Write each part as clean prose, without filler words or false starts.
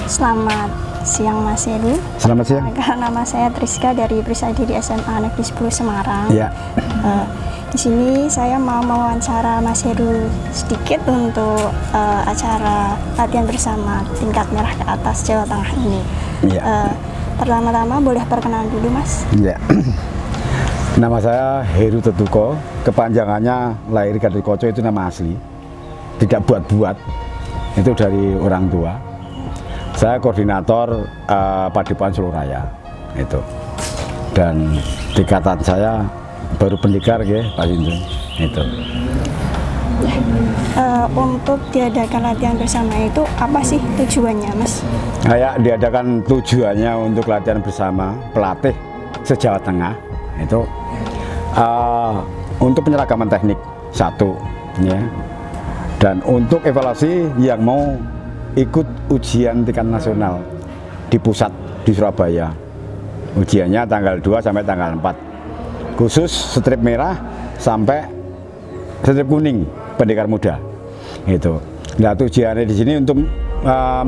Selamat siang Mas Heru. Selamat siang. Nama saya Triska dari Prisadi di SMA Negeri 10 Semarang. Ya. Di sini saya mau mewawancara Mas Heru sedikit untuk acara latihan bersama tingkat merah ke atas Jawa Tengah ini. Ya. Pertama-tama boleh perkenalan dulu Mas. Ya. Nama saya Heru Tetuko. Kepanjangannya lahir Gatotkoco itu nama asli. Tidak buat-buat. Itu dari orang tua. Saya koordinator Padepokan Seluraya itu, dan tingkatan saya baru pendekar ya Pak Sindu itu. Untuk diadakan latihan bersama itu apa sih tujuannya Mas? Kayak diadakan tujuannya untuk latihan bersama pelatih se-Jawa Tengah itu untuk penyeragaman teknik satu ya, dan untuk evaluasi yang mau ikut ujian tingkat nasional di pusat di Surabaya. Ujiannya tanggal 2 sampai tanggal 4. Khusus strip merah sampai strip kuning pendekar muda. Itu. Nah, tujuannya di sini untuk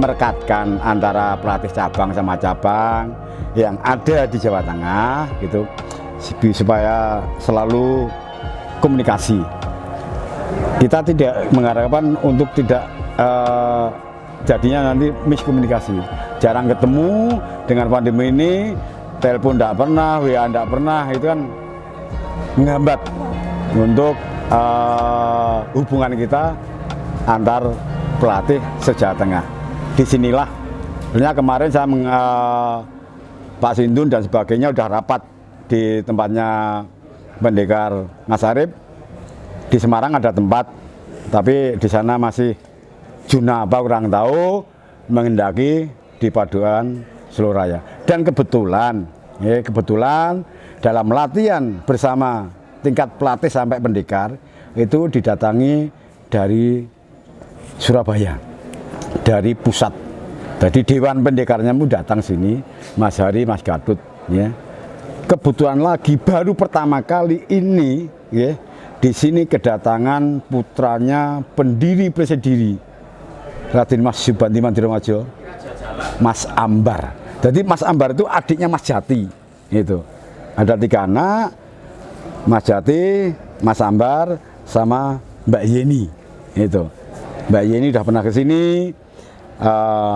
merekatkan antara pelatih cabang sama cabang yang ada di Jawa Tengah gitu, supaya selalu komunikasi. Kita tidak mengharapkan untuk tidak jadinya nanti miskomunikasi, jarang ketemu. Dengan pandemi ini telepon tidak pernah, WA tidak pernah, itu kan menghambat untuk hubungan kita antar pelatih se-Jawa Tengah. Disinilah sebenarnya kemarin saya Pak Sindun dan sebagainya udah rapat di tempatnya pendekar Mas Arif. Di Semarang ada tempat, tapi di sana masih Juna apa kurang tahu, mengendaki di Padepokan Seluraya. Dan kebetulan dalam latihan bersama tingkat pelatih sampai pendekar itu didatangi dari Surabaya, dari pusat. Jadi Dewan Pendekarnya pun datang sini, Mas Hari, Mas Gadut. Ya. Kebetulan lagi baru pertama kali ini, ya, di sini kedatangan putranya pendiri Presediri, Raden Mas Subanti Mandiromajo, Mas Ambar. Jadi Mas Ambar itu adiknya Mas Jati. Itu ada 3 anak, Mas Jati, Mas Ambar, sama Mbak Yeni. Itu Mbak Yeni udah pernah ke sini.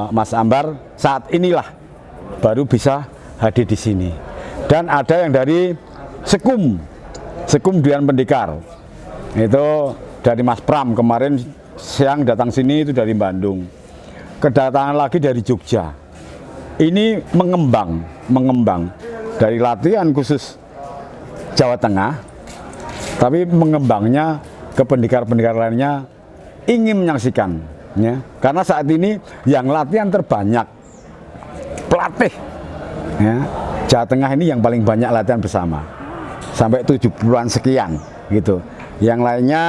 Mas Ambar saat inilah baru bisa hadir di sini. Dan ada yang dari Sekum Dewan Pendekar. Itu dari Mas Pram kemarin siang datang sini, itu dari Bandung. Kedatangan lagi dari Jogja. Ini mengembang dari latihan khusus Jawa Tengah, tapi mengembangnya ke pendekar-pendekar lainnya ingin menyaksikan ya. Karena saat ini yang latihan terbanyak pelatih ya, Jawa Tengah ini yang paling banyak latihan bersama. Sampai 70-an sekian gitu. Yang lainnya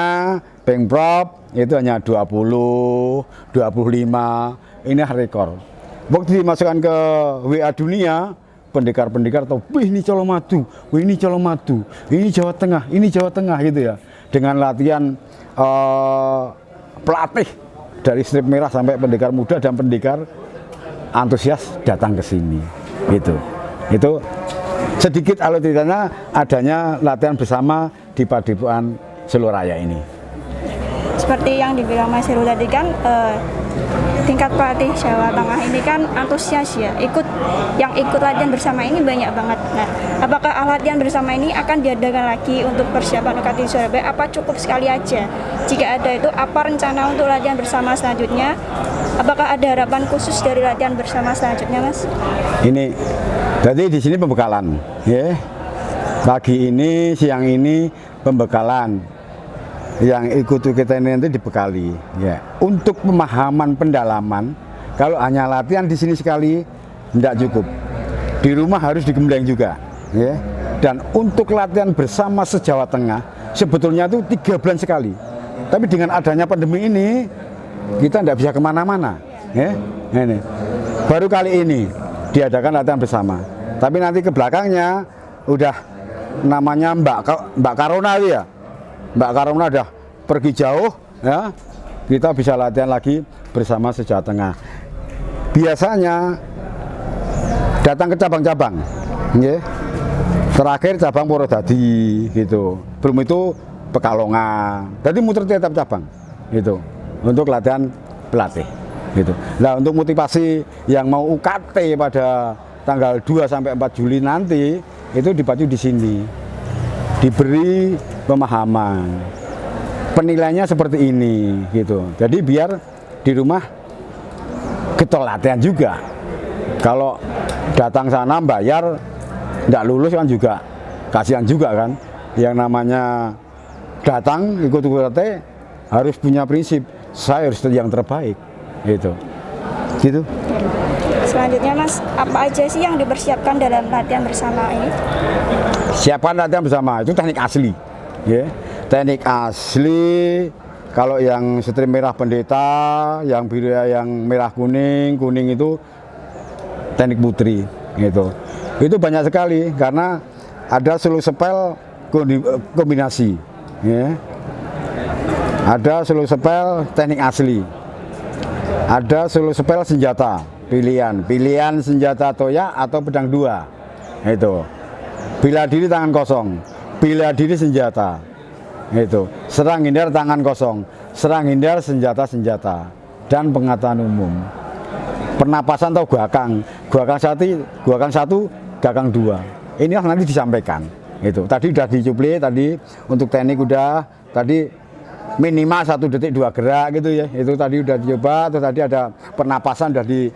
Pengprov itu hanya 20, 25, ini rekor. Waktu dimasukkan ke WA dunia, pendekar-pendekar tahu, wih ini Colomadu, wih ini Colomadu, ini Jawa Tengah gitu ya. Dengan latihan pelatih dari strip merah sampai pendekar muda dan pendekar antusias datang ke sini gitu. Itu sedikit alur ceritanya adanya latihan bersama di Padepokan Seluraya ini. Seperti yang dibilang Mas Heru tadi kan, tingkat pelatih Jawa Tengah ini kan antusias ya, yang ikut latihan bersama ini banyak banget. Nah, apakah latihan bersama ini akan diadakan lagi untuk persiapan UKT Surabaya? Apa cukup sekali aja? Jika ada itu, apa rencana untuk latihan bersama selanjutnya? Apakah ada harapan khusus dari latihan bersama selanjutnya, Mas? Ini, jadi di sini pembekalan, ya. Pagi ini, siang ini pembekalan. Yang ikut kita ini nanti dibekali ya. Untuk pemahaman pendalaman, kalau hanya latihan di sini sekali tidak cukup, di rumah harus digembleng juga ya. Dan untuk latihan bersama se-Jawa Tengah sebetulnya itu 3 bulan sekali, tapi dengan adanya pandemi ini kita tidak bisa kemana-mana ya. Ini baru kali ini diadakan latihan bersama, tapi nanti ke belakangnya udah namanya Mbak Karona itu ya. Mbak Karona udah pergi jauh ya, kita bisa latihan lagi bersama se-Jawa Tengah. biasanya datang ke cabang-cabang, nggih. Terakhir cabang Purwodadi gitu. Belum itu Pekalongan. Jadi muter tiap cabang gitu untuk latihan pelatih gitu. Nah, untuk motivasi yang mau UKT pada tanggal 2 sampai 4 Juli nanti itu dipacu di sini. Diberi pemahaman. Penilaiannya seperti ini gitu. Jadi biar di rumah kita latihan juga. Kalau datang sana bayar nggak lulus kan juga kasihan juga kan. Yang namanya datang ikut UKT harus punya prinsip, saya harus yang terbaik gitu. Selanjutnya Mas, apa aja sih yang dipersiapkan dalam latihan bersama ini? Siapkan latihan bersama itu teknik asli, ya. Teknik asli. Kalau yang strip merah pendeta, yang biru, yang merah kuning itu teknik putri gitu. Itu banyak sekali karena ada seluruh spell kombinasi. Ya. Ada seluruh spell teknik asli, ada seluruh spell senjata pilihan senjata toya atau pedang 2 itu, bela diri tangan kosong, bela diri senjata itu, serang hindar tangan kosong, serang hindar senjata dan pengetahuan umum, pernapasan atau guakang 1, gakang 2. Inilah nanti disampaikan. Itu tadi udah dicupli, tadi untuk teknik udah tadi minimal 1 detik 2 gerak gitu ya, itu tadi udah dicoba. Terus tadi ada pernapasan udah di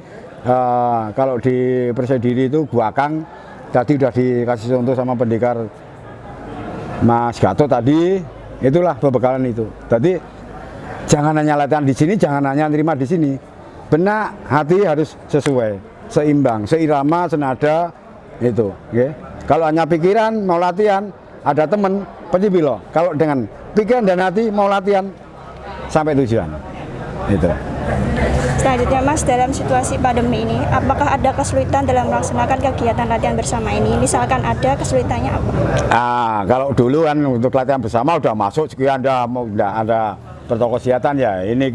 kalau di percaya diri itu guakang tadi udah dikasih contoh sama pendekar Mas Gatot tadi. Itulah pembekalan itu. Tadi jangan hanya latihan di sini, jangan hanya terima di sini, benak hati harus sesuai, seimbang, seirama, senada itu ya. Kalau hanya pikiran mau latihan, ada temen pasti bilo. Kalau dengan pikiran dan hati mau latihan sampai tujuan. Itu. Selanjutnya Mas, dalam situasi pandemi ini, apakah ada kesulitan dalam melaksanakan kegiatan latihan bersama ini? Misalkan ada, kesulitannya apa? Kalau dulu kan untuk latihan bersama udah masuk sekian, udah ada protokol kesehatan ya. Ini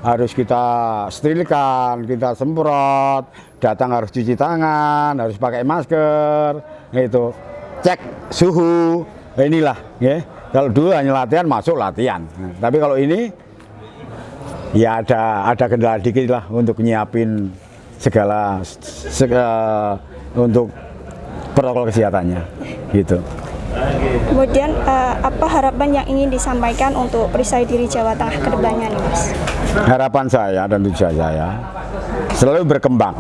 harus kita sterilkan, kita semprot, datang harus cuci tangan, harus pakai masker, gitu. Cek suhu, inilah, ya. Kalau dulu hanya latihan masuk latihan, tapi kalau ini ya ada kendala dikit lah untuk nyiapin segala untuk protokol kesehatannya, gitu. Kemudian apa harapan yang ingin disampaikan untuk perisai diri Jawa Tengah ke depannya nih Mas? Harapan saya dan tujuan saya selalu berkembang,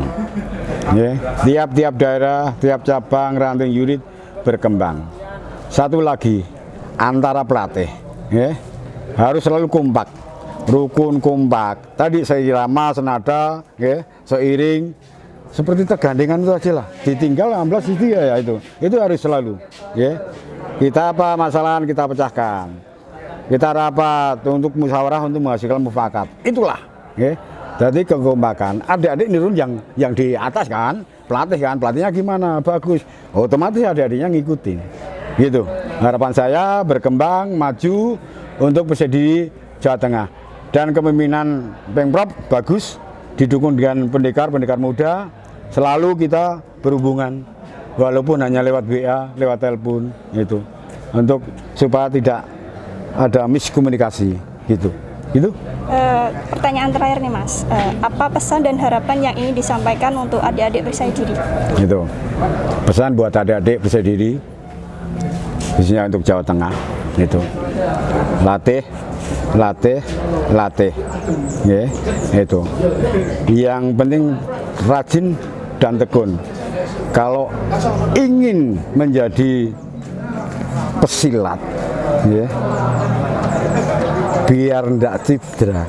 ya. Tiap-tiap daerah, tiap cabang, ranting unit berkembang. Satu lagi, antara pelatih, ya, harus selalu kompak, rukun kompak. Tadi seirama, senada, ya, seiring, seperti tergandengan itu aja lah. Ditinggal 16 itu ya itu harus selalu, ya. Kita apa masalah kita pecahkan. Kita rapat untuk musyawarah untuk menghasilkan mufakat. Itulah, ya. Jadi kekompakan. Adik-adik nirun yang di atas kan, pelatihnya gimana? Bagus. Otomatis adik-adiknya ngikutin. Gitu. Harapan saya berkembang, maju untuk persedi Jawa Tengah. Dan kepemimpinan Pemprov bagus, didukung dengan pendekar muda. Selalu kita berhubungan, walaupun hanya lewat WA, lewat telepon, gitu. Untuk supaya tidak ada miskomunikasi, gitu. Pertanyaan terakhir nih Mas, apa pesan dan harapan yang ingin disampaikan untuk adik-adik percaya diri? Gitu. Pesan buat adik-adik percaya diri, khususnya untuk Jawa Tengah, gitu. Latih, ya, itu. Yang penting rajin dan tekun. Kalau ingin menjadi pesilat, ya, biar ndak cedera.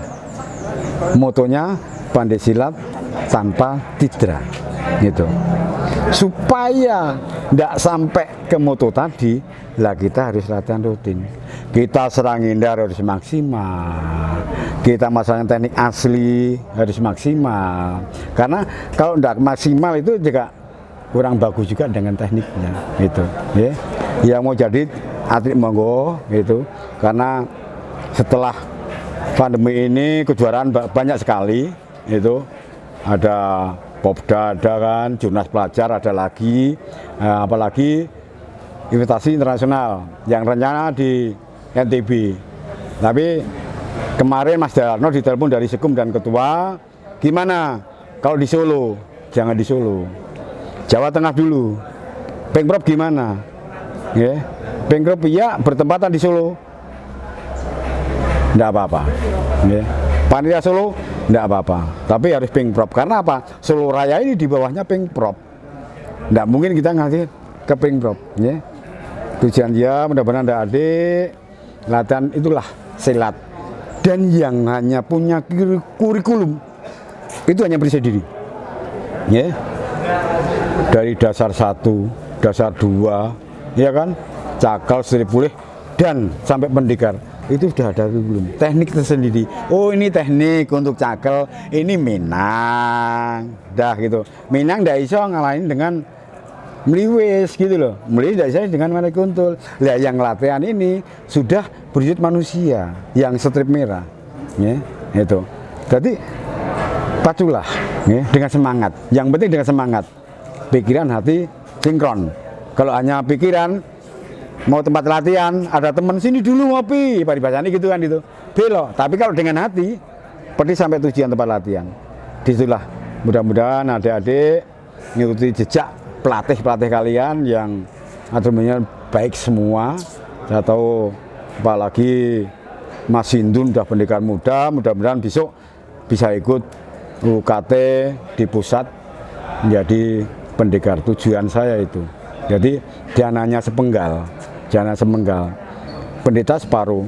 Motonya pandai silat tanpa cedera, gitu. Supaya ndak sampai ke moto tadi, lah kita harus latihan rutin. Kita serang hindar harus maksimal. Kita masalah teknik asli harus maksimal. Karena kalau ndak maksimal itu juga kurang bagus juga dengan tekniknya, gitu. Ya. Yang mau jadi atlet monggo, gitu. Karena setelah pandemi ini kejuaraan banyak sekali, itu ada Popda, ada kan, Jurnas Pelajar ada lagi, apalagi investasi internasional yang rencana di NTB. Tapi kemarin Mas Darno ditelepon dari Sekum dan Ketua, gimana kalau di Solo? Jangan di Solo, Jawa Tengah dulu. Pemprov gimana? Ya, Pemprov ya bertempatan di Solo, enggak apa-apa. Ya. Panitia Solo enggak apa-apa, tapi harus Pemprov. Karena apa? Solo Raya ini di bawahnya Pemprov. Enggak mungkin kita ngasih ke Pemprov. Ya. Tujuan dia mudah-mudahan adik latihan itulah silat. Dan yang hanya punya kurikulum itu hanya Prisca Diri. Ya. Dari dasar 1, dasar 2, ya kan? Cakal, Seripulih dan sampai pendekar. Itu sudah ada kurikulum, teknik tersendiri. Oh ini teknik untuk cakal, ini Minang, dah gitu. Minang tidak iso ngalahin dengan Meliwis gitu loh. Meliwis tidak iso dengan Mana Kuntul. Lah yang latihan ini sudah berwujud manusia yang strip merah, ya itu. Jadi paculah, ya, dengan semangat. Yang penting dengan semangat, pikiran hati sinkron. Kalau hanya pikiran mau tempat latihan, ada teman sini dulu ngopi, paribasanya gitu kan itu belok. Tapi kalau dengan hati, pergi sampai tujuan tempat latihan. Disitulah mudah-mudahan adik-adik mengikuti jejak pelatih-pelatih kalian yang aturnya baik semua. Saya tahu apalagi Mas Hindun udah pendekar muda, mudah-mudahan besok bisa ikut UKT di pusat menjadi pendekar. Tujuan saya itu. Jadi dananya sepenggal. Jangan semenggal, pendeta separuh,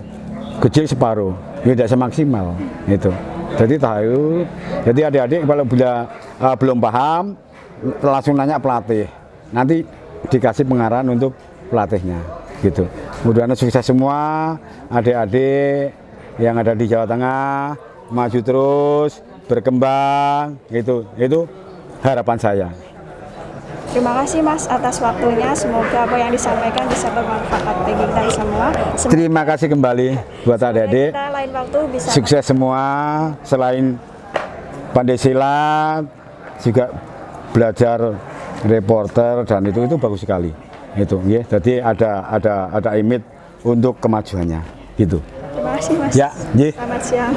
kecil separuh, tidak semaksimal itu. Jadi tahu, jadi adik-adik kalau belum paham, langsung nanya pelatih. Nanti dikasih pengarahan untuk pelatihnya, gitu. Mudah-mudahan sukses semua, adik-adik yang ada di Jawa Tengah, maju terus, berkembang, gitu. Itu harapan saya. Terima kasih Mas atas waktunya. Semoga apa yang disampaikan bisa bermanfaat bagi kita semua. Terima kasih kembali buat adik-adik. Kita lain waktu bisa Sukses semua. Selain pandai silat, juga belajar reporter dan itu bagus sekali. Itu, ya. Jadi ada imit untuk kemajuannya. Gitu. Terima kasih Mas. Ya, ye. Selamat siang.